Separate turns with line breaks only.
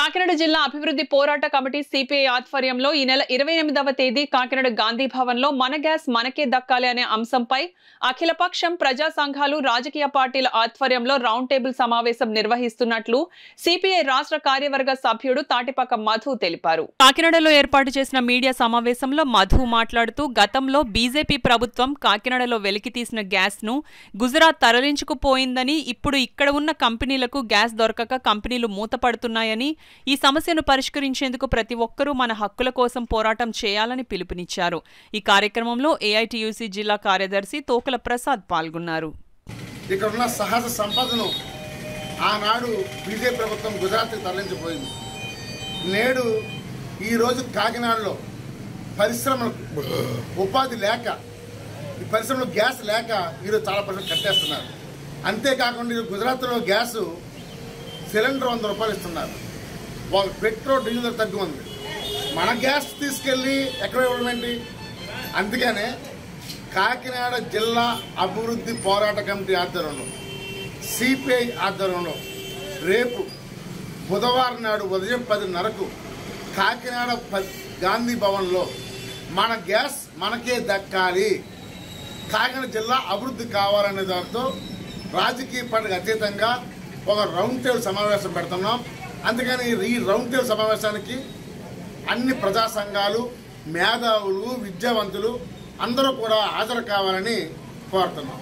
కాకినాడ జిల్లా అభివృద్ధి పోరాట కమిటీ సిపిఐ ఆధ్వర్యంలో ఈ నెల 28వ తేదీ కాకినాడ గాంధీ భవన్లో మన గ్యాస్ మనకే దక్కాలి అనే అంశంపై అఖిలపక్షం ప్రజా సంఘాలు రాజకీయ పార్టీల ఆధ్వర్యంలో రౌండ్ టేబుల్ సమావేశం నిర్వహిస్తున్నట్లు సిపిఐ రాష్ట్ర కార్యవర్గ సభ్యుడు తాటిపాక మధు తెలిపారు. కాకినాడలో ఏర్పాటు చేసిన మీడియా సమావేశంలో మధు మాట్లాడుతూ గతంలో బీజేపీ ప్రభుత్వం కాకినాడలో వెలికితీసిన గ్యాస్ ను గుజరాత్ తరలించుకుపోయిందని, ఇప్పుడు ఇక్కడ ఉన్న కంపెనీలకు గ్యాస్ దొరకక కంపెనీలు మూతపడుతున్నాయని, ఈ సమస్యను పరిష్కరించేందుకు ప్రతి ఒక్కరూ మన హక్కుల కోసం పోరాటం చేయాలని పిలుపునిచ్చారు. ఈ కార్యక్రమంలో ఏఐటియుసి జిల్లా కార్యదర్శి తోకల ప్రసాద్ పాల్గొన్నారు.
ఇక్కడ ఉన్న సహజ సంపదను ఆనాడు బీజేపీ ప్రభుత్వం గుజరాత్కి తరలించిపోయింది. నేడు ఈరోజు కాకినాడలో పరిశ్రమలకు ఉపాధి లేక, ఈ పరిశ్రమలో గ్యాస్ లేక ఈరోజు చాలా పరిశ్రమలు కట్టేస్తున్నారు. అంతేకాకుండా గుజరాత్లో గ్యాసు సిలిండర్ 100 రూపాయలు ఇస్తున్నారు. వాళ్ళు పెట్రోల్ డీజిల్ తగ్గు ఉంది. మన గ్యాస్ తీసుకెళ్ళి ఎక్కడ ఇవ్వడం ఏంటి? అందుకనే కాకినాడ జిల్లా అభివృద్ధి పోరాట కమిటీ ఆధ్వర్యంలో, సిపిఐ ఆధ్వర్యంలో రేపు బుధవారం నాడు ఉదయం 10:30కు కాకినాడ గాంధీ భవన్లో మన గ్యాస్ మనకే దక్కాలి, కాకినాడ జిల్లా అభివృద్ధి కావాలనే దాంతో రాజకీయ పార్టీకి అతీతంగా ఒక రౌండ్ టేబుల్ సమావేశం పెడుతున్నాం. అందుకని ఈ రౌండ్ టేబుల్ సమావేశానికి అన్ని ప్రజా సంఘాలు, మేధావులు, విద్యావంతులు అందరూ కూడా హాజరు కావాలని కోరుతున్నాం.